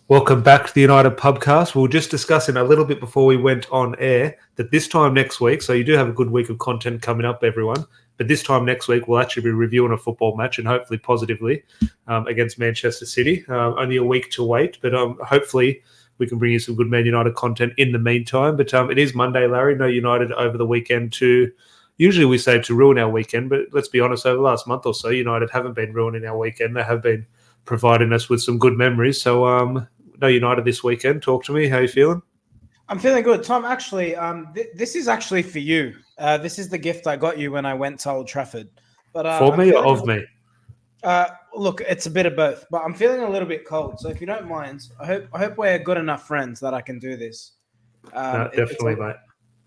Welcome back to the United Pubcast. We were just discussing a little bit before we went on air that this time next week, so you do have a good week of content coming up, everyone, but this time next week we'll actually be reviewing a football match and hopefully positively against Manchester City. Only a week to wait, but hopefully we can bring you some good Man United content in the meantime. But it is Monday, Larry. No United over the weekend to... Usually we say to ruin our weekend, but let's be honest, over the last month or so, United haven't been ruining our weekend. They have been providing us with some good memories. So... No United this weekend. Talk to me. How are you feeling? I'm feeling good, Tom. Actually, this is actually for you. This is the gift I got you when I went to Old Trafford. But for me or of me? Look, it's a bit of both. But I'm feeling a little bit cold, so if you don't mind, I hope we're good enough friends that I can do this. No, definitely, mate.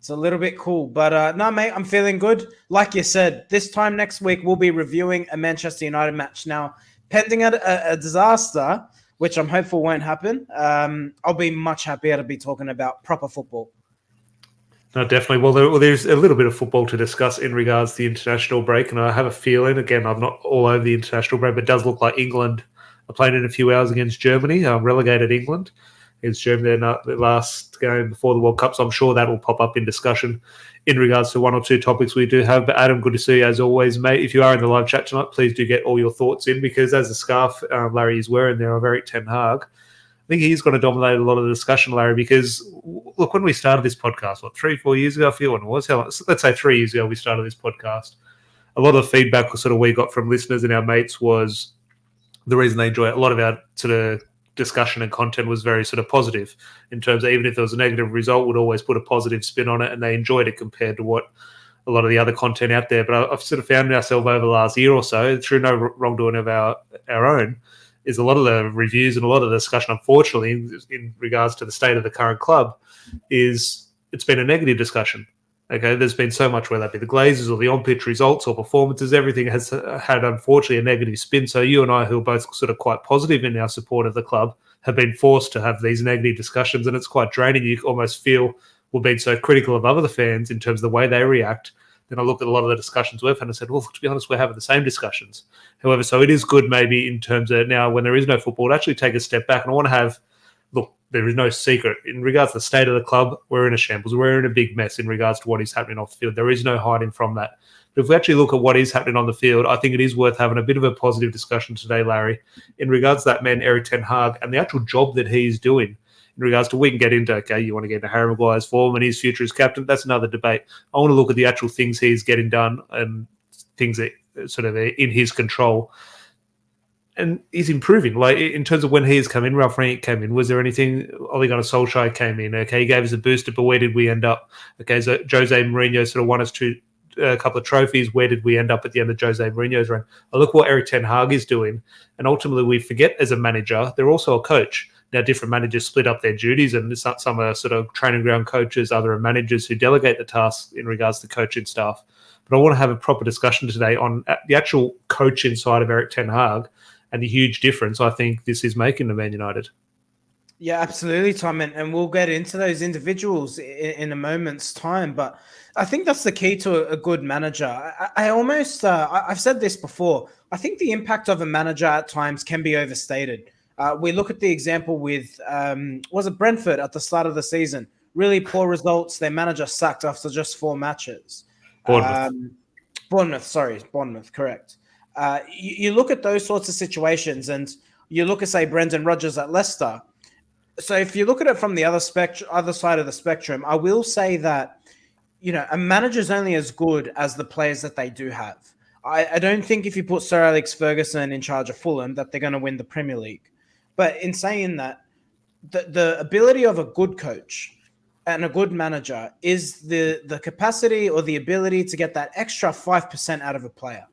It's a little bit cool, but no, mate, I'm feeling good. Like you said, this time next week we'll be reviewing a Manchester United match. Now, pending a disaster, which I'm hopeful won't happen, I'll be much happier to be talking about proper football. No, definitely. Well, there's a little bit of football to discuss in regards to the international break, and I have a feeling, again, I'm not all over the international break, but it does look like England are playing in a few hours against Germany, relegated England. It's Germany the last game before the World Cup, so I'm sure that will pop up in discussion in regards to one or two topics we do have. But Adam, good to see you as always, mate. If you are in the live chat tonight, please do get all your thoughts in, because as the scarf Larry is wearing there of Erik Ten Hag, I think he's going to dominate a lot of the discussion, Larry, because, look, when we started this podcast, 3-4 years ago, I feel it was, let's say 3 years ago we started this podcast, a lot of the feedback we got from listeners and our mates was the reason they enjoy it. A lot of our sort of discussion and content was very sort of positive in terms of, even if there was a negative result, would always put a positive spin on it, and they enjoyed it compared to what a lot of the other content out there. But I've sort of found ourselves over the last year or so, through no wrongdoing of our own, is a lot of the reviews and a lot of the discussion, unfortunately, in regards to the state of the current club, is it's been a negative discussion. Okay, there's been so much, whether that be the Glazers or the on-pitch results or performances, everything has had, unfortunately, a negative spin. So you and I, who are both sort of quite positive in our support of the club, have been forced to have these negative discussions, and it's quite draining. You almost feel we're being so critical of other fans in terms of the way they react. Then I look at a lot of the discussions we've had and I said, well, to be honest, we're having the same discussions. However, so it is good maybe in terms of now when there is no football to actually take a step back. And I want to have, look, there is no secret. In regards to the state of the club, we're in a shambles. We're in a big mess in regards to what is happening off the field. There is no hiding from that. But if we actually look at what is happening on the field, I think it is worth having a bit of a positive discussion today, Larry, in regards to that man, Erik Ten Hag, and the actual job that he's doing. In regards to, we can get into, okay, you want to get into Harry Maguire's form and his future as captain, that's another debate. I want to look at the actual things he's getting done and things that sort of in his control. And he's improving. Like, in terms of when he's come in, Ralph Rangnick came in, was there anything? Ole Gunnar Solskjaer came in. Okay, he gave us a booster, but where did we end up? Okay, so Jose Mourinho sort of won us a couple of trophies. Where did we end up at the end of Jose Mourinho's reign? I look what Erik Ten Hag is doing, and ultimately we forget as a manager, they're also a coach. Now, different managers split up their duties, and some are sort of training ground coaches, other are managers who delegate the tasks in regards to coaching staff. But I want to have a proper discussion today on the actual coaching side of Erik Ten Hag and the huge difference I think this is making to Man United. Yeah, absolutely, Tom. And we'll get into those individuals in a moment's time. But I think that's the key to a good manager. I've said this before. I think the impact of a manager at times can be overstated. We look at the example with, was it Brentford at the start of the season? Really poor results. Their manager sacked after just 4 matches. Bournemouth, correct. You look at those sorts of situations, and you look at, say, Brendan Rodgers at Leicester. So if you look at it from the other side of the spectrum, I will say that, a manager's only as good as the players that they do have. I don't think if you put Sir Alex Ferguson in charge of Fulham that they're going to win the Premier League. But in saying that, the ability of a good coach and a good manager is the capacity or the ability to get that extra 5% out of a player.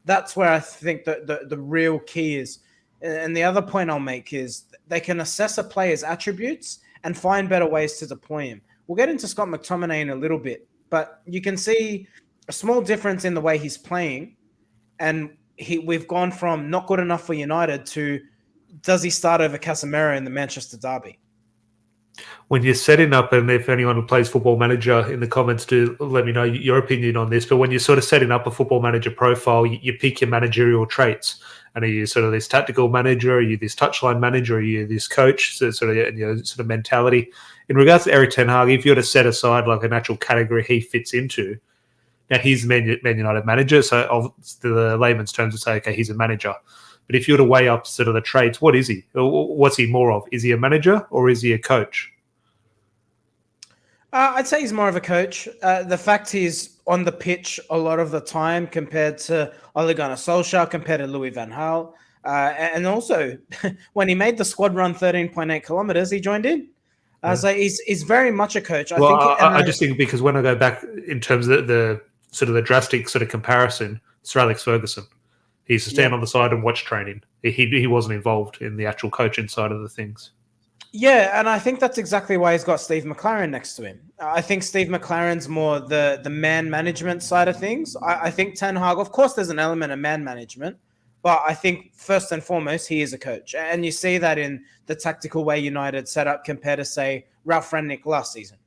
That's where I think the real key is. And the other point I'll make is they can assess a player's attributes and find better ways to deploy him. We'll get into Scott McTominay in a little bit, but you can see a small difference in the way he's playing. And we've gone from not good enough for United to, does he start over Casemiro in the Manchester derby? When you're setting up, and if anyone who plays Football Manager in the comments, do let me know your opinion on this, but when you're sort of setting up a Football Manager profile, you pick your managerial traits. And are you sort of this tactical manager? Are you this touchline manager? Are you this coach? So sort of mentality. In regards to Erik ten Hag, if you were to set aside like an actual category he fits into, now he's Man United manager, so of the layman's terms would say, okay, he's a manager. But if you were to weigh up sort of the traits, what is he? What's he more of? Is he a manager or is he a coach? I'd say he's more of a coach. The fact he's on the pitch a lot of the time compared to Ole Gunnar Solskjaer, compared to Louis van Gaal. And also, when he made the squad run 13.8 kilometers, he joined in. So he's very much a coach. I just think because when I go back in terms of the sort of the drastic sort of comparison, Sir Alex Ferguson, he used to stand on the side and watch training. He wasn't involved in the actual coaching side of the things. Yeah, and I think that's exactly why he's got Steve McLaren next to him. I think Steve McLaren's more the man management side of things. I think Ten Hag, of course, there's an element of man management, but I think first and foremost, he is a coach. And you see that in the tactical way United set up compared to, say, Ralph Rangnick last season.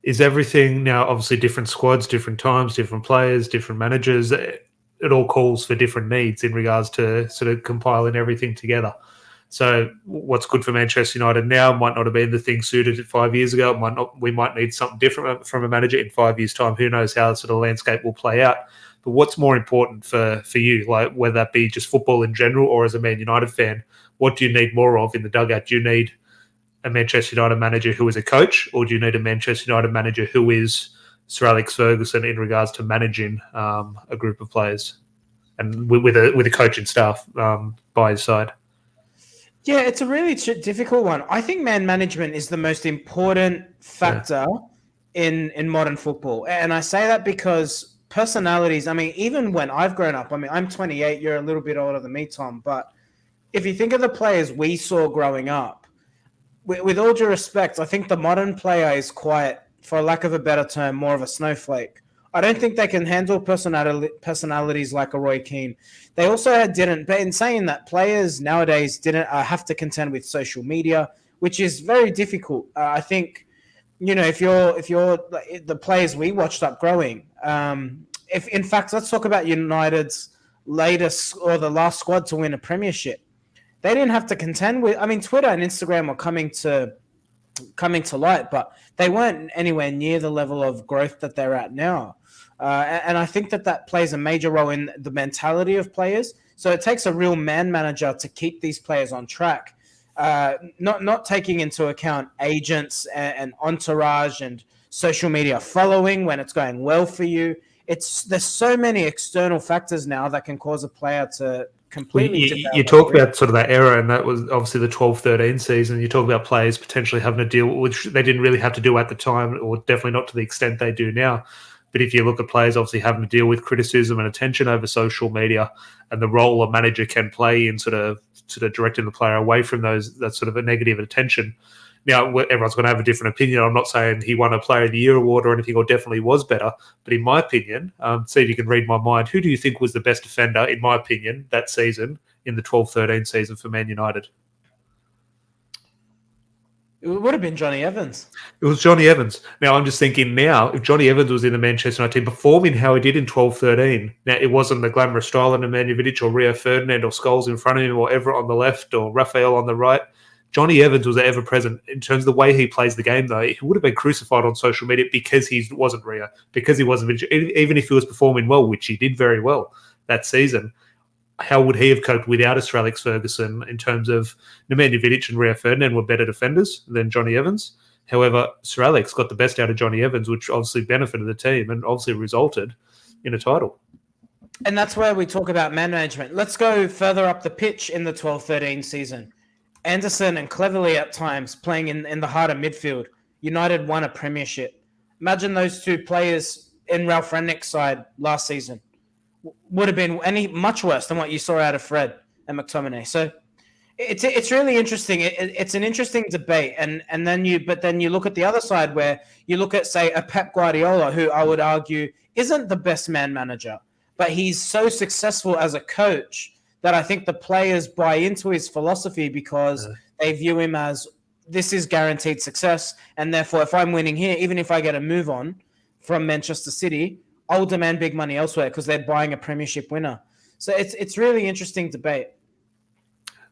Is everything now obviously different squads, different times, different players, different managers? It all calls for different needs in regards to sort of compiling everything together. So what's good for Manchester United now might not have been the thing suited 5 years ago. It might not. We might need something different from a manager in 5 years' time. Who knows how sort of landscape will play out. But what's more important for you, like whether that be just football in general or as a Man United fan, what do you need more of in the dugout? Do you need a Manchester United manager who is a coach, or do you need a Manchester United manager who is Sir Alex Ferguson in regards to managing a group of players and with a coaching staff by his side? Yeah, it's a really difficult one. I think man management is the most important factor in modern football. And I say that because personalities, I mean, even when I've grown up, I mean, I'm 28, you're a little bit older than me, Tom, but if you think of the players we saw growing up, with all due respect, I think the modern player is quite, for lack of a better term, more of a snowflake. I don't think they can handle personalities like a Roy Keane. They also didn't, but in saying that, players nowadays didn't have to contend with social media, which is very difficult. I think, if you're the players we watched up growing, if in fact, let's talk about United's latest or the last squad to win a premiership. They didn't have to contend with. I mean, Twitter and Instagram were coming to light, but they weren't anywhere near the level of growth that they're at now. And I think that plays a major role in the mentality of players. So it takes a real man manager to keep these players on track, not taking into account agents and entourage and social media following when it's going well for you. There's so many external factors now that can cause a player to completely. You talk about sort of that era, and that was obviously the 12-13 season. You talk about players potentially having to deal, which they didn't really have to do at the time, or definitely not to the extent they do now. But if you look at players obviously having to deal with criticism and attention over social media, and the role a manager can play in sort of directing the player away from that sort of a negative attention. Now, everyone's going to have a different opinion. I'm not saying he won a Player of the Year award or anything, or definitely was better. But in my opinion, see if you can read my mind, who do you think was the best defender, in my opinion, that season in the 12-13 season for Man United? It would have been Johnny Evans. It was Johnny Evans. Now, I'm just thinking now, if Johnny Evans was in the Manchester United team performing how he did in 12-13, now it wasn't the glamorous style of Nemanja Vidic or Rio Ferdinand or Scholes in front of him or Everett on the left or Raphael on the right. Johnny Evans was ever present in terms of the way he plays the game, though. He would have been crucified on social media because he wasn't Rio, because he wasn't, even if he was performing well, which he did very well that season. How would he have coped without a Sir Alex Ferguson in terms of Nemanja Vidic and Rio Ferdinand were better defenders than Johnny Evans? However, Sir Alex got the best out of Johnny Evans, which obviously benefited the team and obviously resulted in a title. And that's where we talk about man management. Let's go further up the pitch in the 12-13 season. Anderson and Cleverley at times playing in the heart of midfield. United won a premiership. Imagine those two players in Ralph Rangnick's side last season. Would have been much worse than what you saw out of Fred and McTominay. So it's really interesting. It's an interesting debate. And then you look at the other side where you look at, say, a Pep Guardiola, who I would argue isn't the best man manager, but he's so successful as a coach that I think the players buy into his philosophy because they view him as, this is guaranteed success. And therefore, if I'm winning here, even if I get a move on from Manchester City, I'll demand big money elsewhere because they're buying a premiership winner. So it's really interesting debate.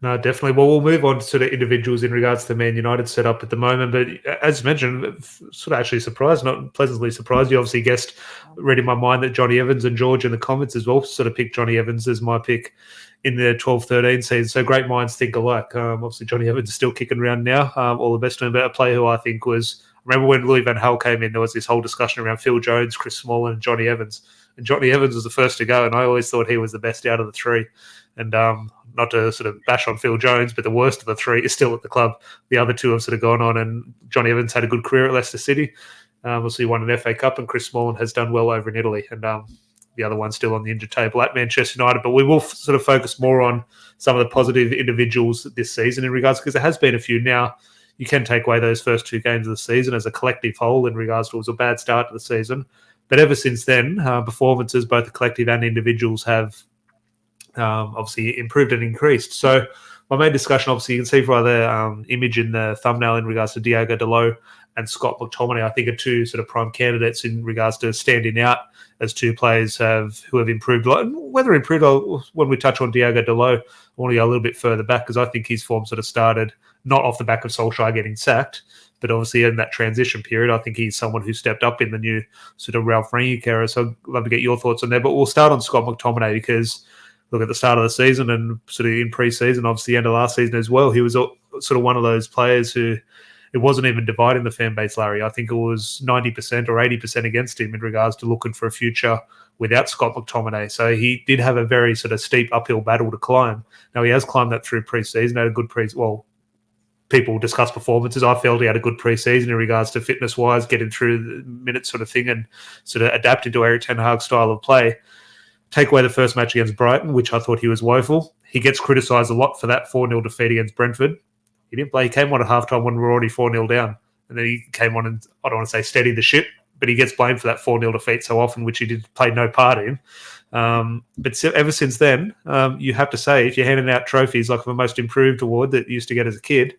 No, definitely. Well, we'll move on to the individuals in regards to the Man United setup at the moment. But as mentioned, sort of actually surprised, not pleasantly surprised. You obviously guessed, read in my mind that Johnny Evans and George in the comments as well sort of picked Johnny Evans as my pick in the 12-13 season. So great minds think alike. Obviously, Johnny Evans is still kicking around now. All the best to him. But a player who I think was, remember when Louis van Gaal came in, there was this whole discussion around Phil Jones, Chris Smalling, and Johnny Evans. And Johnny Evans was the first to go, and I always thought he was the best out of the three. And not to sort of bash on Phil Jones, but the worst of the three is still at the club. The other two have sort of gone on, and Johnny Evans had a good career at Leicester City. Obviously won an FA Cup, and Chris Smalling has done well over in Italy. And the other one's still on the injured table at Manchester United. But we will sort of focus more on some of the positive individuals this season in regards, because there has been a few now. You can take away those first two games of the season as a collective whole in regards to it was a bad start to the season. But ever since then, performances, both the collective and individuals, have obviously improved and increased. So my main discussion, obviously, you can see by the image in the thumbnail in regards to Diogo Dalot and Scott McTominay, I think are two sort of prime candidates in regards to standing out as two players who have improved. Whether improved, when we touch on Diogo Dalot, I want to go a little bit further back, because I think his form sort of started not off the back of Solskjaer getting sacked, but obviously in that transition period. I think he's someone who stepped up in the new sort of Ralph Rangnick era. So I'd love to get your thoughts on there. But we'll start on Scott McTominay, because look, at the start of the season and sort of in pre-season, obviously the end of last season as well, he was sort of one of those players who it wasn't even dividing the fan base, Larry. I think it was 90% or 80% against him in regards to looking for a future without Scott McTominay. So he did have a very sort of steep uphill battle to climb. Now, he has climbed that through pre-season, had a good people discuss performances. I felt he had a good pre-season in regards to fitness-wise, getting through the minutes sort of thing and sort of adapting to Erik ten Hag's style of play. Take away the first match against Brighton, which I thought he was woeful. He gets criticised a lot for that 4-0 defeat against Brentford. He didn't play. He came on at halftime when we were already 4-0 down. And then he came on and, I don't want to say steady the ship, but he gets blamed for that 4-0 defeat so often, which he did play no part in. But ever since then, you have to say, if you're handing out trophies like the Most Improved award that you used to get as a kid,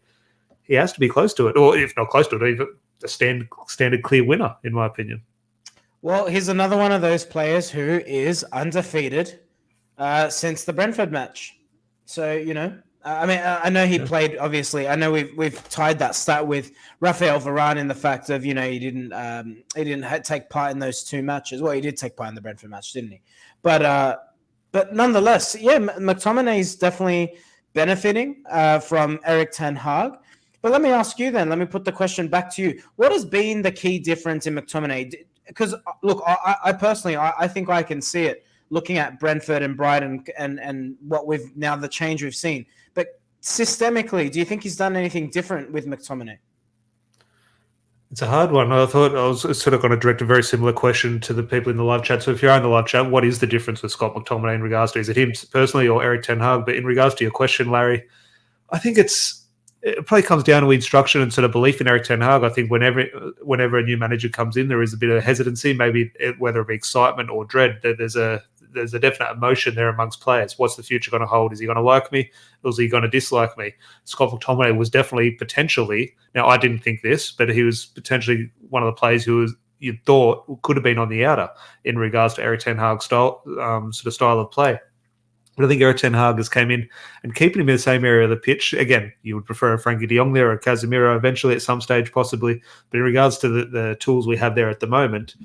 he has to be close to it, or if not close to it, even a standard clear winner, in my opinion. Well, he's another one of those players who is undefeated since the Brentford match. So, I mean, I know he played, obviously. I know we've tied that stat with Rafael Varane in the fact of, he didn't take part in those two matches. Well, he did take part in the Brentford match, didn't he? But nonetheless, yeah, McTominay is definitely benefiting from Erik ten Hag. But let me ask you then, let me put the question back to you. What has been the key difference in McTominay? Because, look, I personally, I think I can see it looking at Brentford and Brighton and what the change we've seen. But systemically, do you think he's done anything different with McTominay? It's a hard one. I thought I was sort of going to direct a very similar question to the people in the live chat. So if you're on the live chat, what is the difference with Scott McTominay in regards to, is it him personally or Erik ten Hag? But in regards to your question, Larry, I think it probably comes down to instruction and sort of belief in Erik ten Hag. I think whenever a new manager comes in, there is a bit of hesitancy, maybe whether it be excitement or dread. There's a definite emotion there amongst players. What's the future going to hold? Is he going to like me, or is he going to dislike me? Scott McTominay was definitely potentially, now I didn't think this, but he was potentially one of the players who you thought could have been on the outer in regards to Erik ten Hag's style of play. But I think Erik ten Hag has came in and keeping him in the same area of the pitch. Again, you would prefer a Frankie de Jong there or Casemiro eventually at some stage possibly. But in regards to the tools we have there at the moment,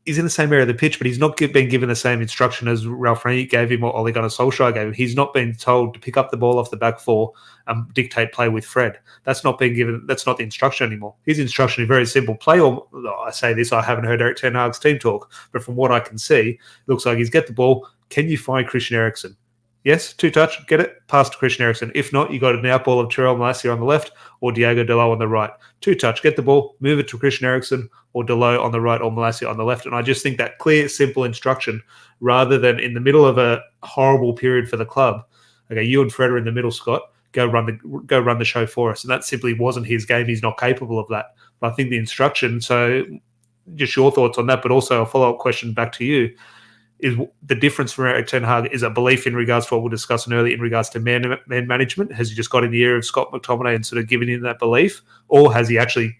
he's in the same area of the pitch, but he's not been given the same instruction as Ralph Rangnick gave him or Ole Gunnar Solskjaer gave him. He's not been told to pick up the ball off the back four and dictate play with Fred. That's not being given. That's not the instruction anymore. His instruction is very simple. Play, or I say this, I haven't heard Erik ten Hag's team talk, but from what I can see, it looks like he's get the ball. Can you find Christian Eriksen? Yes, two touch, get it, pass to Christian Eriksen. If not, you got an outball of Tyrell Malacia on the left or Diogo Dalot on the right. Two touch, get the ball, move it to Christian Eriksen or Dalot on the right or Malacia on the left. And I just think that clear, simple instruction, rather than in the middle of a horrible period for the club, okay, you and Fred are in the middle, Scott, go run the show for us. And that simply wasn't his game. He's not capable of that. But I think the instruction, so just your thoughts on that, but also a follow-up question back to you, is the difference from Erik ten Hag is a belief in regards to what we were discussing earlier in regards to man management. Has he just got in the ear of Scott McTominay and sort of given him that belief, or has he actually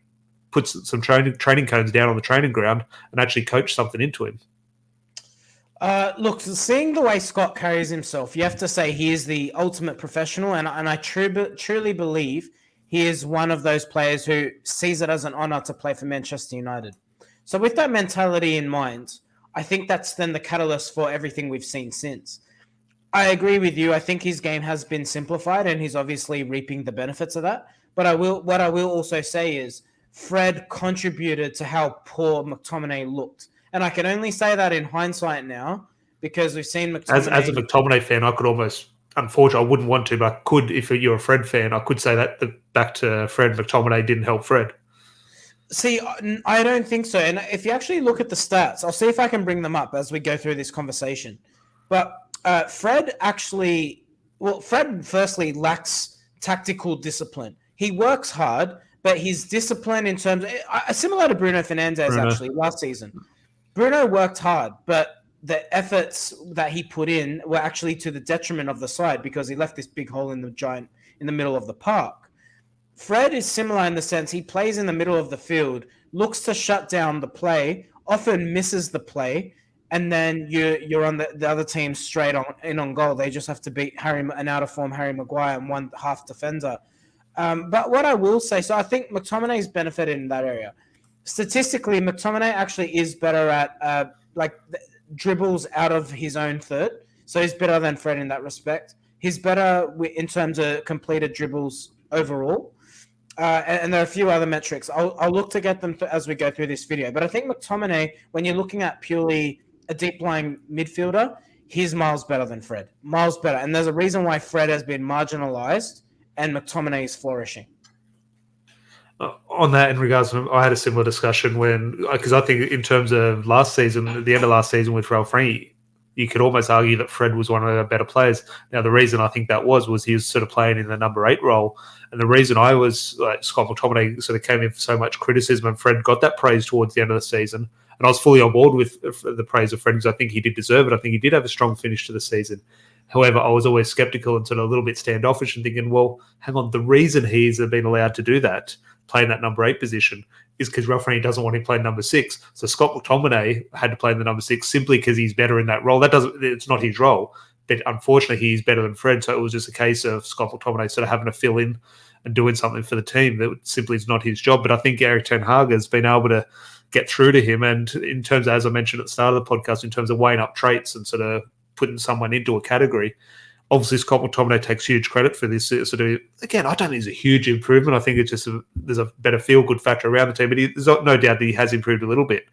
put some training cones down on the training ground and actually coached something into him? Look, seeing the way Scott carries himself, you have to say he is the ultimate professional, and I truly believe he is one of those players who sees it as an honor to play for Manchester United. So with that mentality in mind, I think that's then the catalyst for everything we've seen since. I agree with you. I think his game has been simplified, and he's obviously reaping the benefits of that. But what I will also say is Fred contributed to how poor McTominay looked. And I can only say that in hindsight now because we've seen McTominay. As a McTominay fan, I could almost, unfortunately, I wouldn't want to, but I could, if you're a Fred fan, I could say that back to Fred, McTominay didn't help Fred. See, I don't think so. And if you actually look at the stats, I'll see if I can bring them up as we go through this conversation. But Fred firstly lacks tactical discipline. He works hard, but his discipline in terms of, similar to Bruno Fernandes actually last season. Bruno worked hard, but the efforts that he put in were actually to the detriment of the side because he left this big hole in the middle of the park. Fred is similar in the sense he plays in the middle of the field, looks to shut down the play, often misses the play, and then you're on the other team straight on goal. They just have to beat an out of form Harry Maguire and one half defender. But what I will say, so I think McTominay's benefited in that area. Statistically, McTominay actually is better at dribbles out of his own third. So he's better than Fred in that respect. He's better in terms of completed dribbles overall. And there are a few other metrics. I'll look to get them as we go through this video. But I think McTominay, when you're looking at purely a deep-lying midfielder, he's miles better than Fred. Miles better. And there's a reason why Fred has been marginalized and McTominay is flourishing. On that, in regards to, I had a similar discussion because I think in terms of last season, the end of last season with Ralph Rangnick, you could almost argue that Fred was one of the better players. Now, the reason I think that was he was sort of playing in the number 8 role. And the reason I was like Scott McTominay sort of came in for so much criticism and Fred got that praise towards the end of the season. And I was fully on board with the praise of Fred because I think he did deserve it. I think he did have a strong finish to the season. However, I was always skeptical and sort of a little bit standoffish and thinking, well, hang on, the reason he's been allowed to do that, playing that number 8 position, is because Ralph Rangnick doesn't want him playing number 6. So Scott McTominay had to play in the number 6 simply because he's better in that role. It's not his role, but unfortunately he's better than Fred. So it was just a case of Scott McTominay sort of having to fill in and doing something for the team that simply is not his job. But I think Erik ten Hag has been able to get through to him. And in terms of, as I mentioned at the start of the podcast, in terms of weighing up traits and sort of putting someone into a category, obviously Scott McTominay takes huge credit for this. Sort of, again, I don't think it's a huge improvement. I think it's just there's a better feel-good factor around the team. But there's no doubt that he has improved a little bit.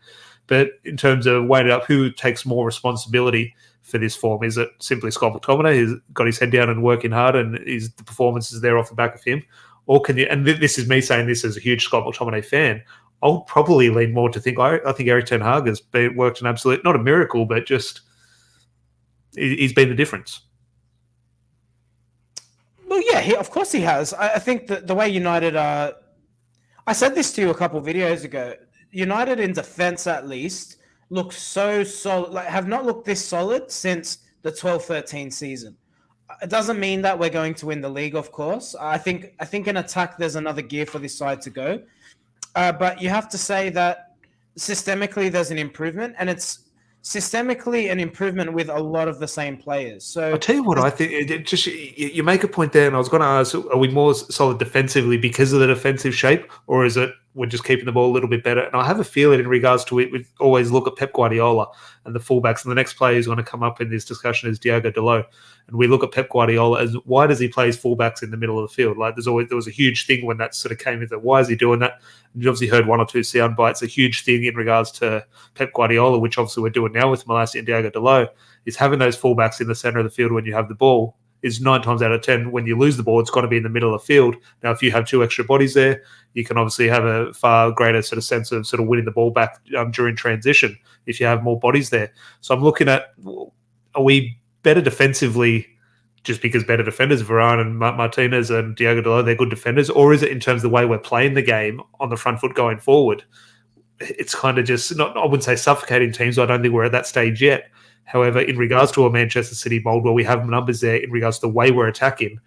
But in terms of weighing it up, who takes more responsibility for this form? Is it simply Scott McTominay who's got his head down and working hard and the performance is there off the back of him? Or can you, and this is me saying this as a huge Scott McTominay fan, I'll probably lean more to think, I think Erik ten Hag has worked an absolute, not a miracle, but just he's been the difference. Well, yeah, of course he has. I think that the way United are... I said this to you a couple of videos ago. United in defence, at least, look so solid. Have not looked this solid since the 12-13 season. It doesn't mean that we're going to win the league, of course. I think in attack, there's another gear for this side to go. But you have to say that systemically, there's an improvement, and it's systemically an improvement with a lot of the same players. So I'll tell you what I think. You make a point there, and I was going to ask: are we more solid defensively because of the defensive shape, or is it we're just keeping the ball a little bit better? And I have a feeling in regards to it, we always look at Pep Guardiola and the fullbacks, and the next player who's going to come up in this discussion is Diogo Dalot. And we look at Pep Guardiola as why does he play his fullbacks in the middle of the field? Like there was a huge thing when that sort of came into why is he doing that? And you obviously heard one or two sound bites. A huge thing in regards to Pep Guardiola, which obviously we're doing now with Malacia and Diogo Dalot, is having those fullbacks in the center of the field when you have the ball. Is 9 times out of 10 when you lose the ball, it's got to be in the middle of the field. Now, if you have 2 extra bodies there, you can obviously have a far greater sort of sense of sort of winning the ball back during transition if you have more bodies there. So I'm looking at, are we better defensively just because better defenders, Varane and Martinez and Diogo Dalot, they're good defenders, or is it in terms of the way we're playing the game on the front foot going forward? It's kind of just, not, I wouldn't say suffocating teams, I don't think we're at that stage yet. However, in regards to a Manchester City mould where we have numbers there in regards to the way we're attacking,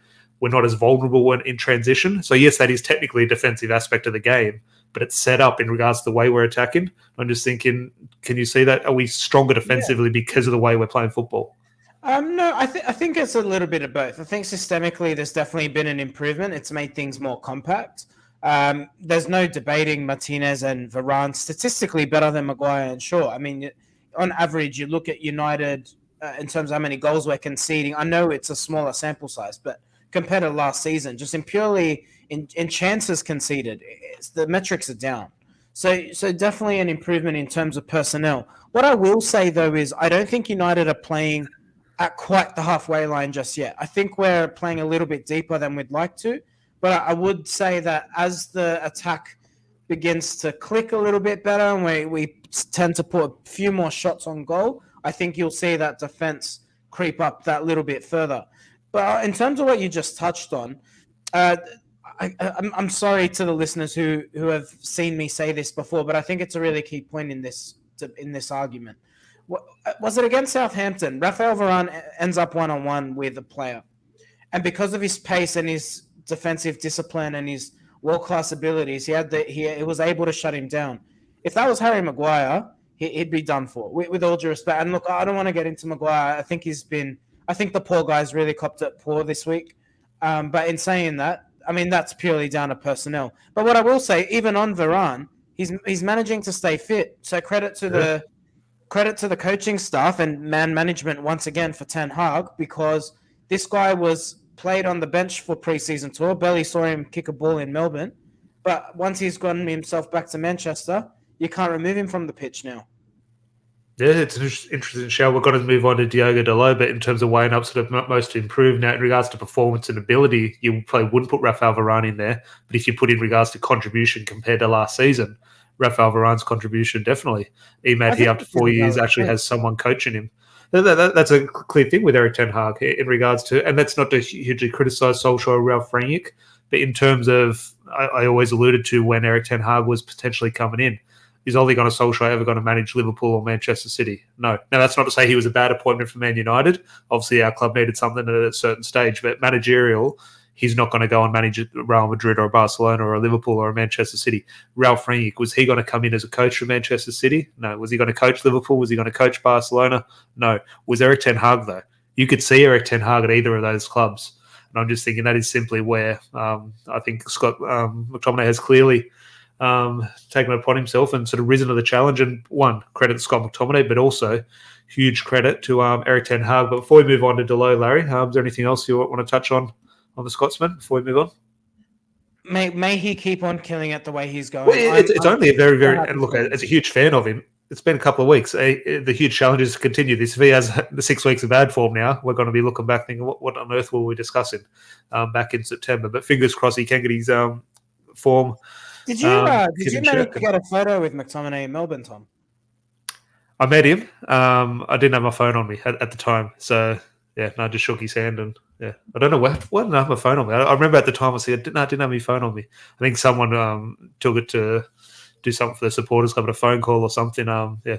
we're not as vulnerable when in transition. So yes, that is technically a defensive aspect of the game, but it's set up in regards to the way we're attacking. I'm just thinking, can you see that? Are we stronger defensively because of the way we're playing football? No, I think it's a little bit of both. I think systemically there's definitely been an improvement. It's made things more compact. There's no debating Martinez and Varane statistically better than Maguire and Shaw. I mean, on average, you look at United in terms of how many goals we're conceding. I know it's a smaller sample size, but compared to last season, just in purely in chances conceded, the metrics are down. So definitely an improvement in terms of personnel. What I will say, though, is I don't think United are playing at quite the halfway line just yet. I think we're playing a little bit deeper than we'd like to. But I would say that as the attack begins to click a little bit better and we tend to put a few more shots on goal, I think you'll see that defense creep up that little bit further. But in terms of what you just touched on, I'm sorry to the listeners who have seen me say this before, but I think it's a really key point in this argument. Was it against Southampton? Rafael Varane ends up one-on-one with a player. And because of his pace and his defensive discipline and his world-class abilities, he was able to shut him down. If that was Harry Maguire, he'd be done for, with all due respect. And look, I don't want to get into Maguire. I think the poor guy's really copped it poor this week. But in saying that, I mean, that's purely down to personnel. But what I will say, even on Varane, he's managing to stay fit. So credit to the coaching staff and man management once again for Ten Hag, because this guy was played on the bench for pre-season tour. Barely saw him kick a ball in Melbourne. But once he's gotten himself back to Manchester, you can't remove him from the pitch now. Yeah, it's an interesting show. We're going to move on to Diogo Dalot, but in terms of weighing up sort of most improved now in regards to performance and ability, you probably wouldn't put Rafael Varane in there. But if you put in regards to contribution compared to last season, Rafael Varane's contribution definitely. He after 4 years actually has someone coaching him. That's a clear thing with Erik Ten Hag in regards to, and that's not to hugely criticise Solskjaer or Ralph Rangnick, but in terms of, I always alluded to when Erik Ten Hag was potentially coming in, is Ole Gunnar Solskjaer ever going to manage Liverpool or Manchester City? No. Now, that's not to say he was a bad appointment for Man United. Obviously, our club needed something at a certain stage, but managerial, he's not going to go and manage Real Madrid or Barcelona or a Liverpool or a Manchester City. Ralph Rangnick, was he going to come in as a coach for Manchester City? No. Was he going to coach Liverpool? Was he going to coach Barcelona? No. Was Erik Ten Hag, though? You could see Erik Ten Hag at either of those clubs. And I'm just thinking that is simply where I think Scott McTominay has clearly taken it upon himself and sort of risen to the challenge. And one, credit to Scott McTominay, but also huge credit to Erik Ten Hag. But before we move on to Dalot, Larry, is there anything else you want to touch on the Scotsman before we move on? May he keep on killing it the way he's going. Well, it's only a very, very... And look, as a huge fan of him, it's been a couple of weeks. The huge challenge is to continue this. If he has the 6 weeks of bad form now, we're going to be looking back thinking, what on earth were we discussing back in September? But fingers crossed he can get his form. Did you manage to get a photo with McTominay in Melbourne, Tom? I met him. I didn't have my phone on me at the time. So, yeah, I just shook his hand and, yeah. I don't know why didn't I have my phone on me. I remember at the time I said, I didn't have my phone on me. I think someone took it to do something for the supporters club, a phone call or something.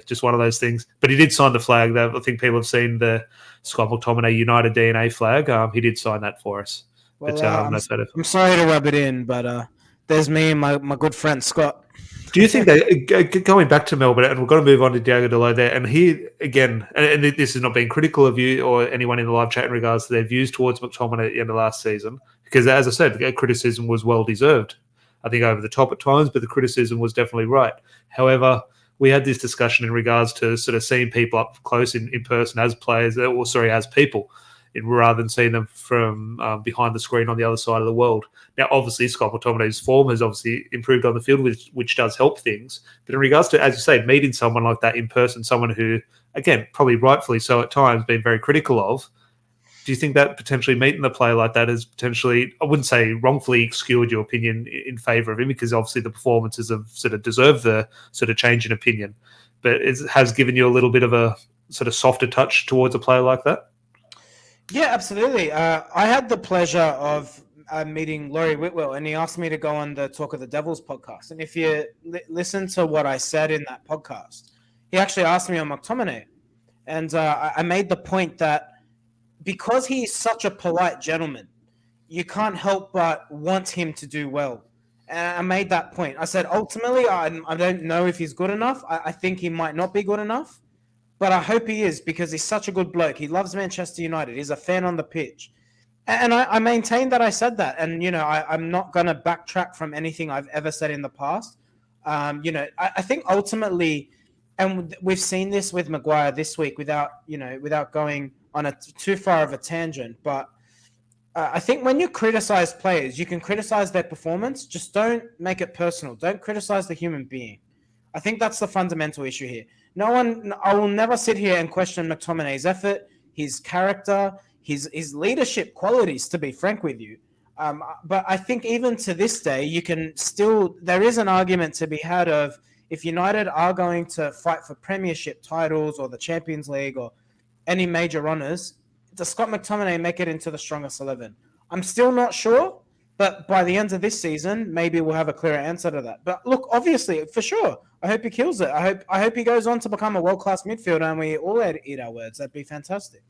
Just one of those things. But he did sign the flag. I think people have seen the Scott McTominay United DNA flag. He did sign that for us. Well, but, I'm sorry to rub it in, but there's me and my good friend Scott. Do you think that, going back to Melbourne, and we're going to move on to Diogo Dalot there, and he, again, and this is not being critical of you or anyone in the live chat in regards to their views towards McTominay at the end of last season, because as I said, the criticism was well-deserved. I think over the top at times, but the criticism was definitely right. However, we had this discussion in regards to sort of seeing people up close in person as players, as people, rather than seeing them from behind the screen on the other side of the world. Now, obviously, Scott McTominay's form has obviously improved on the field, which does help things. But in regards to, as you say, meeting someone like that in person, someone who, again, probably rightfully so at times, been very critical of, do you think that potentially meeting the player like that has potentially, I wouldn't say wrongfully obscured your opinion in favour of him, because obviously the performances have sort of deserved the sort of change in opinion, but it has given you a little bit of a sort of softer touch towards a player like that? Yeah, absolutely. I had the pleasure of meeting Laurie Whitwell, and he asked me to go on the Talk of the Devils podcast. And if you listen to what I said in that podcast, he actually asked me on McTominay. And I made the point that because he's such a polite gentleman, you can't help but want him to do well. And I made that point. I said, ultimately, I don't know if he's good enough. I think he might not be good enough, but I hope he is because he's such a good bloke. He loves Manchester United. He's a fan on the pitch. And I maintain that I said that. And, I'm not going to backtrack from anything I've ever said in the past. I think ultimately, and we've seen this with Maguire this week without going on too far of a tangent, but I think when you criticize players, you can criticize their performance. Just don't make it personal. Don't criticize the human being. I think that's the fundamental issue here. I will never sit here and question McTominay's effort, his character, his leadership qualities, to be frank with you. But I think even to this day, there is an argument to be had of if United are going to fight for premiership titles or the Champions League or any major honours, does Scott McTominay make it into the strongest 11? I'm still not sure, but by the end of this season, maybe we'll have a clearer answer to that. But look, obviously, for sure, I hope he kills it. I hope he goes on to become a world-class midfielder and we all eat our words. That'd be fantastic.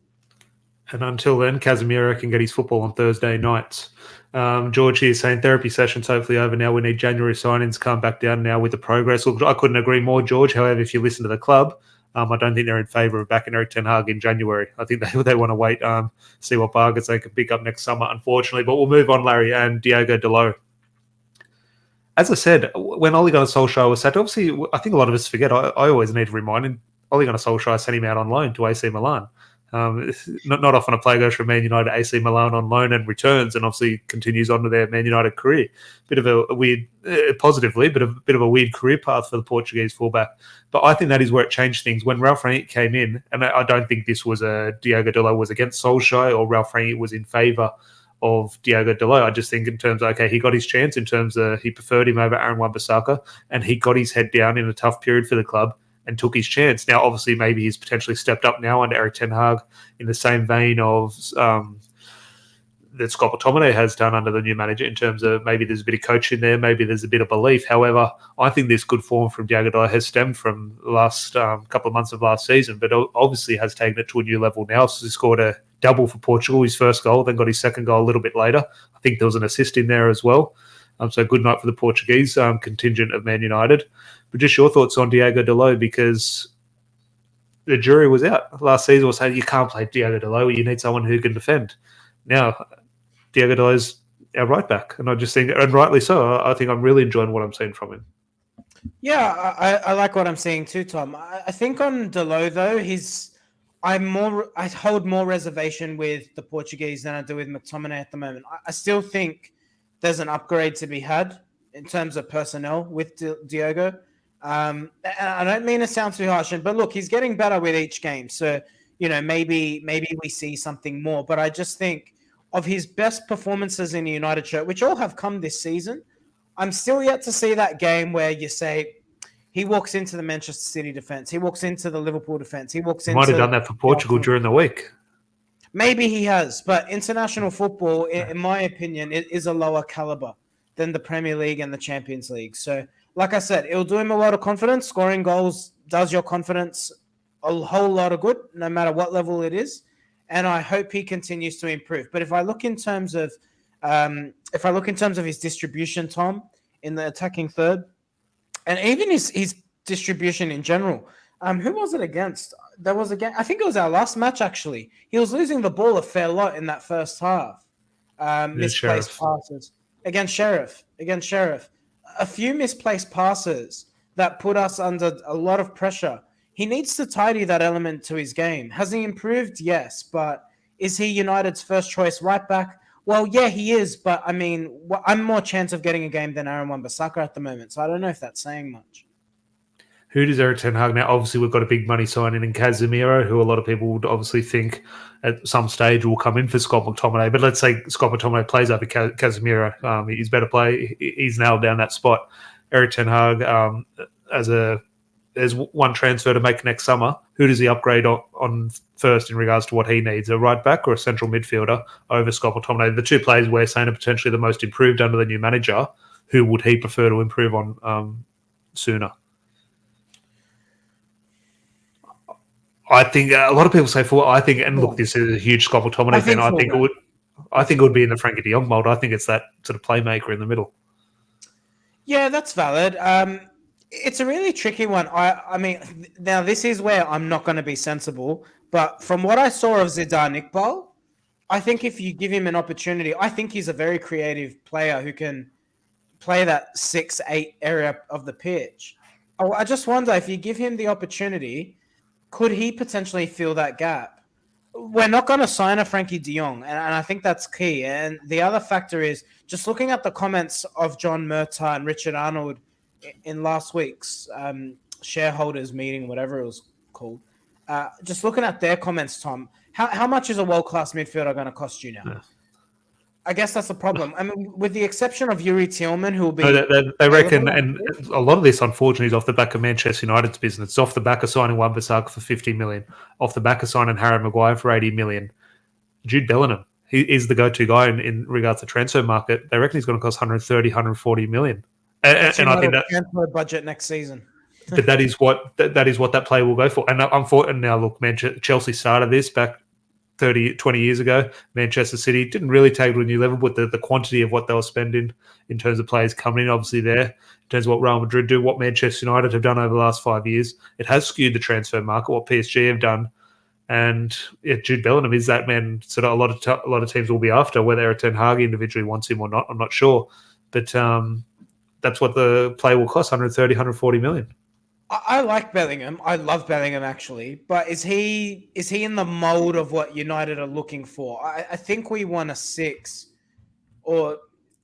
And until then, Casemiro can get his football on Thursday nights. George here saying therapy sessions hopefully over now. We need January signings. Calm back down now with the progress. Look, I couldn't agree more, George. However, if you listen to the club, I don't think they're in favour of backing Erik Ten Hag in January. I think they want to wait, see what bargains they can pick up next summer, unfortunately. But we'll move on, Larry, and Diogo Dalot. As I said, when Ole Gunnar Solskjaer was sacked, obviously, I think a lot of us forget. I always need to remind him, Ole Gunnar Solskjaer sent him out on loan to AC Milan. Not often a player goes from Man United to AC Milan on loan and returns and obviously continues on to their Man United career. Bit of a weird, positively, but a bit of a weird career path for the Portuguese fullback. But I think that is where it changed things. When Ralf Rangnick came in, and I don't think this was Diogo Dalot was against Solskjaer or Ralf Rangnick was in favour of Diogo Dalot. I just think in terms of, okay, he got his chance in terms of he preferred him over Aaron Wan-Bissaka and he got his head down in a tough period for the club and took his chance. Now, obviously, maybe he's potentially stepped up now under Erik Ten Hag in the same vein of that Scott McTominay has done under the new manager in terms of maybe there's a bit of coaching there, maybe there's a bit of belief. However, I think this good form from Diogo Dalot has stemmed from the last couple of months of last season, but obviously has taken it to a new level now. So he scored a double for Portugal, his first goal, then got his second goal a little bit later. I think there was an assist in there as well. So good night for the Portuguese contingent of Man United. But just your thoughts on Diogo Dalot, because the jury was out. Last season was saying you can't play Diogo Dalot, you need someone who can defend. Now, Diogo Dalot's our right back, and I just think, and rightly so, I think I'm really enjoying what I'm seeing from him. Yeah, I like what I'm seeing too, Tom. I think on Dalot, though, I hold more reservation with the Portuguese than I do with McTominay at the moment. I still think there's an upgrade to be had in terms of personnel with Diogo. And I don't mean to sound too harsh, but look, he's getting better with each game. So, maybe we see something more. But I just think of his best performances in the United shirt, which all have come this season, I'm still yet to see that game where you say he walks into the Manchester City defense, he walks into the Liverpool defense, he might have done that for Portugal during the week. Maybe he has, but international football, in my opinion, it is a lower caliber than the Premier League and the Champions League. So, like I said, it'll do him a lot of confidence. Scoring goals does your confidence a whole lot of good, no matter what level it is. And I hope he continues to improve. But if I look in terms of his distribution, Tom, in the attacking third, and even his distribution in general, who was it against? There was I think it was our last match, actually. He was losing the ball a fair lot in that first half. Misplaced passes. Against Sheriff. A few misplaced passes that put us under a lot of pressure. He needs to tidy that element to his game. Has he improved? Yes. But is he United's first choice right back? Well, yeah, he is. But, I mean, I'm more chance of getting a game than Aaron Wan-Bissaka at the moment. So I don't know if that's saying much. Who does Erik Ten Hag now? Obviously, we've got a big money signing in Casemiro, who a lot of people would obviously think at some stage will come in for Scott McTominay. But let's say Scott McTominay plays over Casemiro. He's better play. He's nailed down that spot. Erik Ten Hag, there's one transfer to make next summer. Who does he upgrade on first in regards to what he needs? A right back or a central midfielder over Scott McTominay? The two players we're saying are potentially the most improved under the new manager. Who would he prefer to improve on sooner? I think a lot of people say I think, and look, this is a huge Scott McTominay thing. I think it would. I think it would be in the Frankie de Jong mold. I think it's that sort of playmaker in the middle. Yeah, that's valid. It's a really tricky one. I mean, now this is where I'm not going to be sensible, but from what I saw of Zidane Iqbal, I think if you give him an opportunity, I think he's a very creative player who can play that 6-8 area of the pitch. I just wonder if you give him the opportunity, could he potentially fill that gap? We're not going to sign a Frankie de Jong, and I think that's key. And the other factor is just looking at the comments of John Murtagh and Richard Arnold in last week's shareholders meeting, whatever it was called. Just looking at their comments, Tom, how much is a world-class midfielder going to cost you now? Yeah. I guess that's the problem. I mean, with the exception of Yuri Tillman, who will be... No, they reckon, and a lot of this, unfortunately, is off the back of Manchester United's business. It's off the back of signing Wan-Bissaka for 50 million, off the back of signing Harry Maguire for 80 million. Jude Bellingham, he is the go-to guy in regards to transfer market. They reckon he's going to cost 130, 140 million. And I think that transfer budget next season. But that is what that player will go for. And now, look, Chelsea started this back 20 years ago. Manchester City didn't really take it to a new level, but the quantity of what they were spending in terms of players coming in, obviously there, in terms of what Real Madrid do, what Manchester United have done over the last 5 years, it has skewed the transfer market, what PSG have done. And Jude Bellingham is that man sort of a lot of teams will be after, whether Erik Ten Hag individually wants him or not, I'm not sure. But that's what the player will cost, 130, 140 million. I like Bellingham. I love Bellingham, actually. But is he in the mold of what United are looking for? I think we want a 6. I'm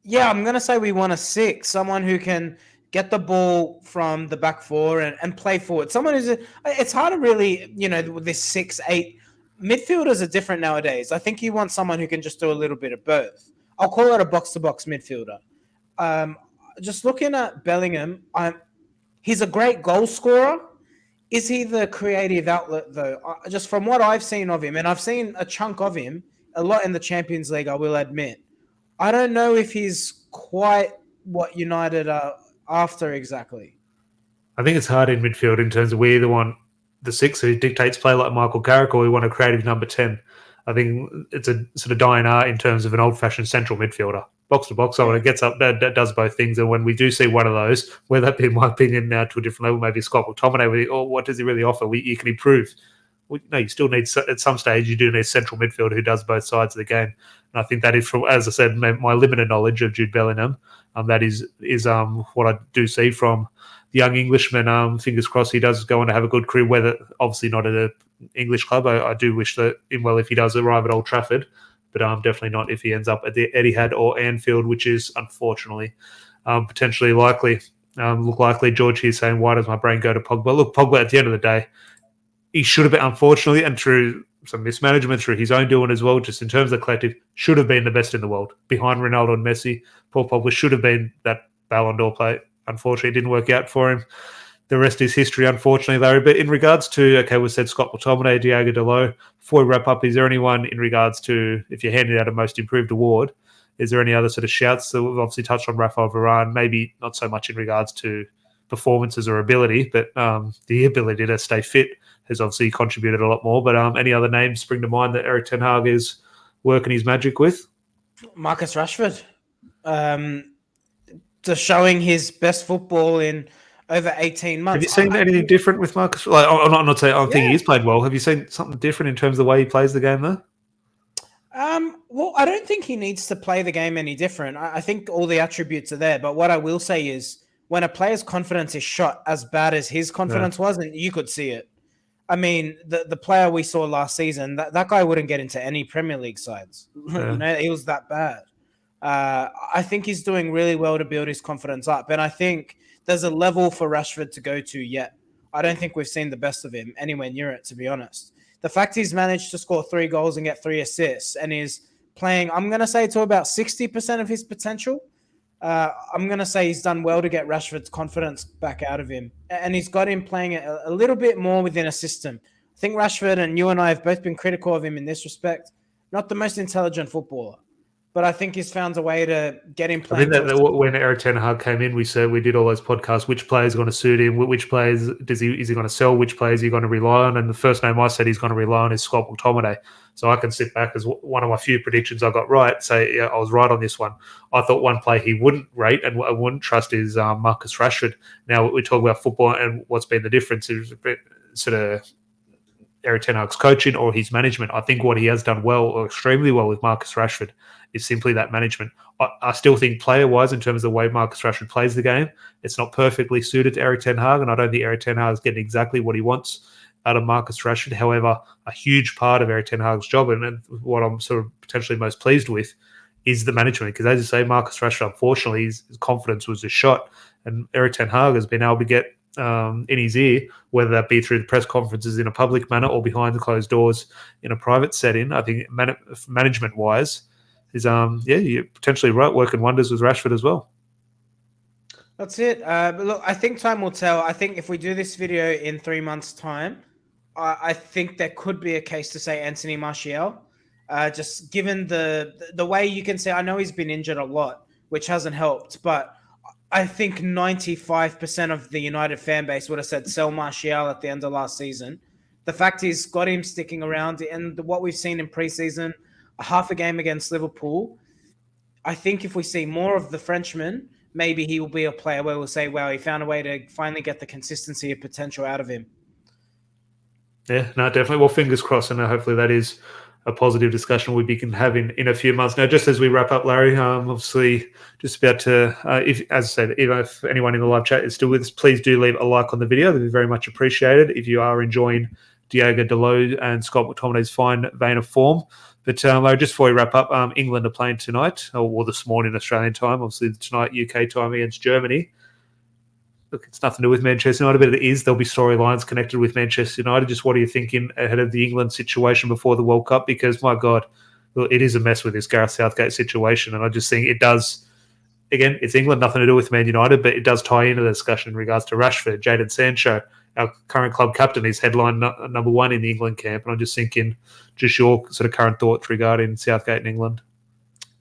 going to say we want a 6. Someone who can get the ball from the back four and play forward. Someone who's... It's hard to really, with this 6-8... Midfielders are different nowadays. I think you want someone who can just do a little bit of both. I'll call it a box-to-box midfielder. Just looking at Bellingham... He's a great goal scorer. Is he the creative outlet, though? Just from what I've seen of him, and I've seen a chunk of him, a lot in the Champions League, I will admit. I don't know if he's quite what United are after exactly. I think it's hard in midfield in terms of we either want the 6 who dictates play like Michael Carrick, or we want a creative number 10. I think it's a sort of dying art in terms of an old-fashioned central midfielder. Box to box, someone that gets up, that does both things. And when we do see one of those, whether that be, in my opinion, now to a different level, maybe Scott McTominay, or what does he really offer? You can improve. No, you still need, at some stage, you do need a central midfielder who does both sides of the game. And I think that is, from, as I said, my limited knowledge of Jude Bellingham, that is what I do see from the young Englishman. Fingers crossed he does go on to have a good career, whether obviously not at an English club. I do wish that, if he does arrive at Old Trafford, but definitely not if he ends up at the Etihad or Anfield, which is unfortunately potentially likely. Look likely. George here saying, why does my brain go to Pogba? Look, Pogba, at the end of the day, he should have been, unfortunately, and through some mismanagement, through his own doing as well, just in terms of the collective, should have been the best in the world. Behind Ronaldo and Messi, Paul Pogba should have been that Ballon d'Or player. Unfortunately, it didn't work out for him. The rest is history, unfortunately, Larry. But in regards to, we said Scott McTominay, Diogo Dalot. Before we wrap up, is there anyone in regards to, if you're handing out a most improved award, is there any other sort of shouts? So we've obviously touched on Rafael Varane, maybe not so much in regards to performances or ability, but the ability to stay fit has obviously contributed a lot more. But any other names spring to mind that Erik Ten Hag is working his magic with? Marcus Rashford. Just showing his best football in over 18 months. Have you seen anything different with Marcus? Like, I'm not saying I think he's played well. Have you seen something different in terms of the way he plays the game, though? Well, I don't think he needs to play the game any different. I think all the attributes are there. But what I will say is, when a player's confidence is shot as bad as his confidence was, and you could see it. I mean, the player we saw last season, that guy wouldn't get into any Premier League sides. Yeah. He was that bad. I think he's doing really well to build his confidence up. And I think there's a level for Rashford to go to yet. I don't think we've seen the best of him anywhere near it, to be honest. The fact he's managed to score 3 goals and get 3 assists and is playing, I'm going to say, to about 60% of his potential. I'm going to say he's done well to get Rashford's confidence back out of him. And he's got him playing a little bit more within a system. I think Rashford, and you and I have both been critical of him in this respect, not the most intelligent footballer. but I think he's found a way to get him I playing. think that when Erik Ten Hag came in, we did all those podcasts. Which players are going to suit him? Which players is he going to sell? Which players are you going to rely on? And the first name I said he's going to rely on is Scott McTominay. So I can sit back as one of my few predictions I got right. Say I was right on this one. I thought one player he wouldn't rate and I wouldn't trust is Marcus Rashford. Now we talk about football and what's been the difference is sort of Erik Ten Hag's coaching or his management. I think what he has done well or extremely well with Marcus Rashford is simply that management. I still think player-wise, in terms of the way Marcus Rashford plays the game, it's not perfectly suited to Erik Ten Hag, and I don't think Erik Ten Hag is getting exactly what he wants out of Marcus Rashford. However, a huge part of Erik Ten Hag's job, and what I'm sort of potentially most pleased with, is the management. Because as you say, Marcus Rashford, unfortunately, his confidence was just shot, and Erik Ten Hag has been able to get in his ear, whether that be through the press conferences in a public manner or behind the closed doors in a private setting. I think management-wise, is you're potentially right, working wonders with Rashford as well. That's it. But look, I think time will tell. I think if we do this video in 3 months' time, I think there could be a case to say Anthony Martial. Just given the way you can say, I know he's been injured a lot, which hasn't helped, but I think 95% of the United fan base would have said sell Martial at the end of last season. The fact he's got him sticking around, and what we've seen in preseason, half a game against Liverpool, I think if we see more of the Frenchman, maybe he will be a player where we'll say, wow, he found a way to finally get the consistency of potential out of him. Yeah, no, definitely. Well, fingers crossed, and hopefully that is a positive discussion we can have in a few months. Now, just as we wrap up, Larry, obviously just about to, if, as I said, even if anyone in the live chat is still with us, please do leave a like on the video. That would be very much appreciated if you are enjoying Diogo Dalot and Scott McTominay's fine vein of form. But Larry, just before we wrap up, England are playing tonight, or this morning Australian time, obviously tonight UK time against Germany. Look, it's nothing to do with Manchester United, but it is. There'll be storylines connected with Manchester United. Just what are you thinking ahead of the England situation before the World Cup? Because, my God, look, it is a mess with this Gareth Southgate situation. And I just think it does, again, it's England, nothing to do with Man United, but it does tie into the discussion in regards to Rashford, Jadon Sancho, our current club captain. Is headline number one in the England camp. And I'm just thinking, just your sort of current thoughts regarding Southgate in England.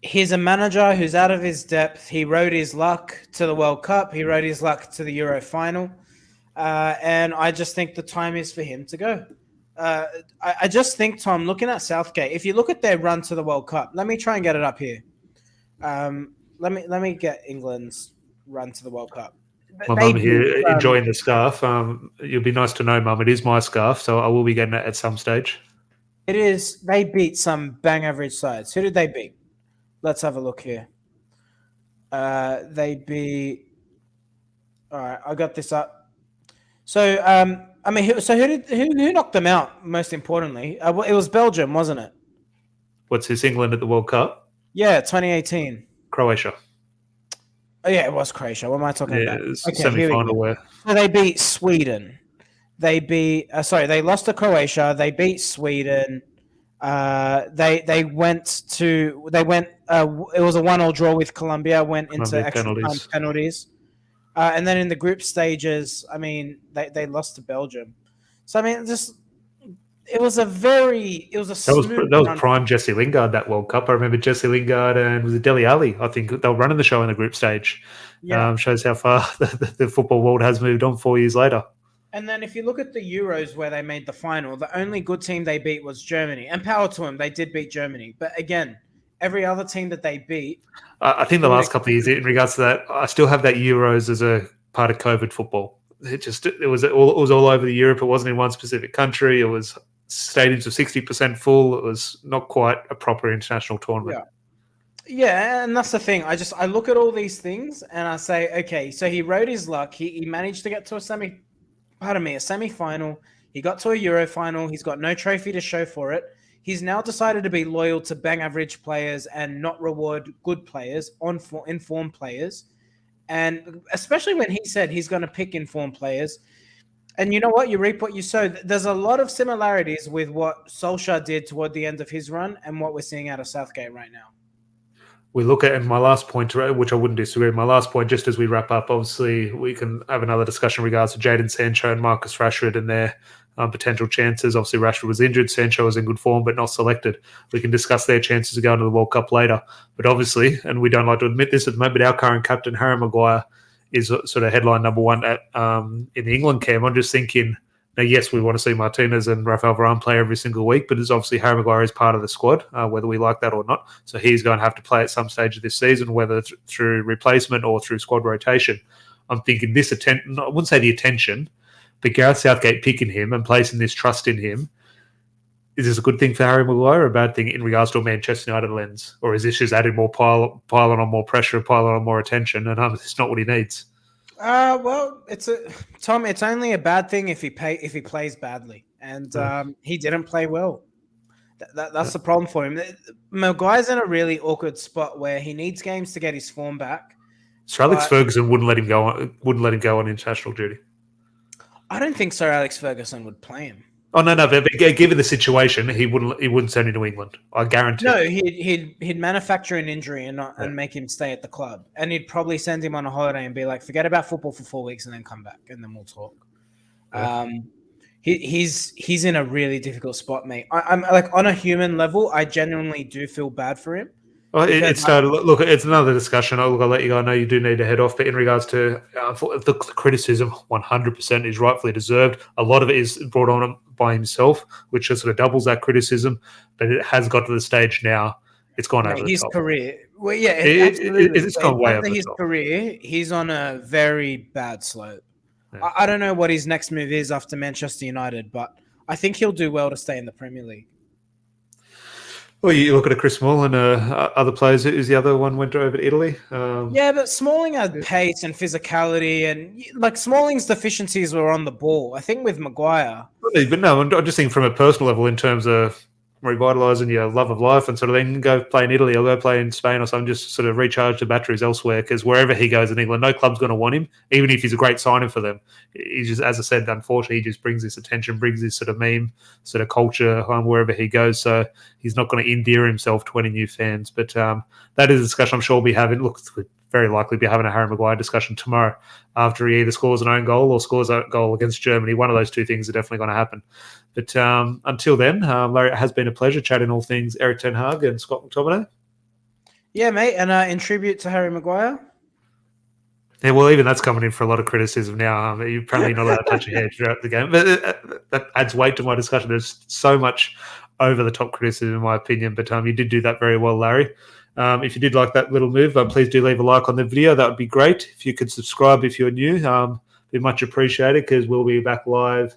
He's a manager who's out of his depth. He rode his luck to the World Cup. He rode his luck to the Euro final. And I just think the time is for him to go. I just think, Tom, looking at Southgate, if you look at their run to the World Cup, let me try and get it up here. Let me get England's run to the World Cup. My mum here enjoying the scarf. You'll be nice to know, Mum, it is my scarf, so I will be getting it at some stage. It is. They beat some bang average sides. Who did they beat? Let's have a look here. They beat. All right, I got this up. So, who knocked them out? Most importantly, it was Belgium, wasn't it? What's this? England at the World Cup? Yeah, 2018. Croatia. Oh yeah, it was Croatia. What am I talking about? Okay, semi-final where. So they beat Sweden. They beat. They lost to Croatia. They beat Sweden. They went. It was a 1-1 draw with Colombia. Went into extra time penalties, and then in the group stages, I mean, they lost to Belgium. So I mean, it was a that was prime Jesse Lingard, that World Cup. I remember Jesse Lingard and was it Dele Alli? I think they were running the show in the group stage. Yeah. Shows how far the football world has moved on 4 years later. And then if you look at the Euros where they made the final, the only good team they beat was Germany. And power to them, they did beat Germany. But again, every other team that they beat... I think the last couple of years, in regards to that, I still have that Euros as a part of COVID football. It was all over the Europe. It wasn't in one specific country. It was stadiums of 60% full. It was not quite a proper international tournament. Yeah, and that's the thing. I look at all these things and I say, okay, so he rode his luck. He managed to get to a semi-final. He got to a Euro final. He's got no trophy to show for it. He's now decided to be loyal to bang average players and not reward good players, informed players. And especially when he said he's going to pick informed players. And you know what? You reap what you sow. There's a lot of similarities with what Solskjaer did toward the end of his run and what we're seeing out of Southgate right now. We look at, and my last point, which I wouldn't disagree with, my last point, just as we wrap up, obviously we can have another discussion in regards to Jadon Sancho and Marcus Rashford and their potential chances. Obviously, Rashford was injured. Sancho was in good form, but not selected. We can discuss their chances of going to the World Cup later. But obviously, and we don't like to admit this at the moment, but our current captain, Harry Maguire, is sort of headline number one at in the England camp. I'm just thinking, now, yes, we want to see Martinez and Rafael Varane play every single week, but it's obviously Harry Maguire is part of the squad, whether we like that or not. So he's going to have to play at some stage of this season, whether through replacement or through squad rotation. I'm thinking this attention, I wouldn't say the attention, but Gareth Southgate picking him and placing this trust in him, is this a good thing for Harry Maguire or a bad thing in regards to a Manchester United lens? Or is this just adding more piling on more pressure, piling on more attention, and it's not what he needs? Well, Tom. It's only a bad thing if he plays badly, and he didn't play well. That's the problem for him. Maguire's in a really awkward spot where he needs games to get his form back. Sir Alex Ferguson wouldn't let him go on international duty. I don't think Sir Alex Ferguson would play him. Oh no! But given the situation, he wouldn't send him to England. I guarantee. No, he'd manufacture an injury and make him stay at the club, and he'd probably send him on a holiday and be like, "Forget about football for 4 weeks and then come back and then we'll talk." Yeah. He's in a really difficult spot, mate. I'm like, on a human level, I genuinely do feel bad for him. Well, it's another discussion. I'll let you go. I know you do need to head off, but in regards to the criticism, 100% is rightfully deserved. A lot of it is brought on by himself, which just sort of doubles that criticism. But it has got to the stage now. It's gone over his the top. Career. Well, yeah, it's gone way over his the top. Career. He's on a very bad slope. Yeah. I don't know what his next move is after Manchester United, but I think he'll do well to stay in the Premier League. Well, you look at a Chris Smalling and other players. Who's the other one went over to Italy? Yeah, but Smalling had pace and physicality, and like Smalling's deficiencies were on the ball. I think with Maguire. But no, I'm just thinking from a personal level in terms of revitalising your love of life and sort of then go play in Italy or go play in Spain or something, just sort of recharge the batteries elsewhere, because wherever he goes in England, no club's going to want him, even if he's a great signing for them. He just, as I said, unfortunately, he just brings this attention, brings this sort of meme, sort of culture wherever he goes. So he's not going to endear himself to any new fans. But that is a discussion I'm sure we'll be having. Look, we'll very likely be having a Harry Maguire discussion tomorrow after he either scores an own goal or scores a goal against Germany. One of those two things are definitely going to happen. But until then, Larry, it has been a pleasure chatting all things Erik ten Hag and Scott McTominay. Yeah, mate. And in tribute to Harry Maguire. Yeah, well, even that's coming in for a lot of criticism now. You're probably not allowed to touch your hair throughout the game. But that adds weight to my discussion. There's so much over-the-top criticism, in my opinion. But you did do that very well, Larry. If you did like that little move, please do leave a like on the video. That would be great. If you could subscribe if you're new, be much appreciated, because we'll be back live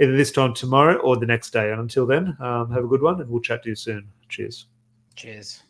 either this time tomorrow or the next day. And until then, have a good one, and we'll chat to you soon. Cheers. Cheers.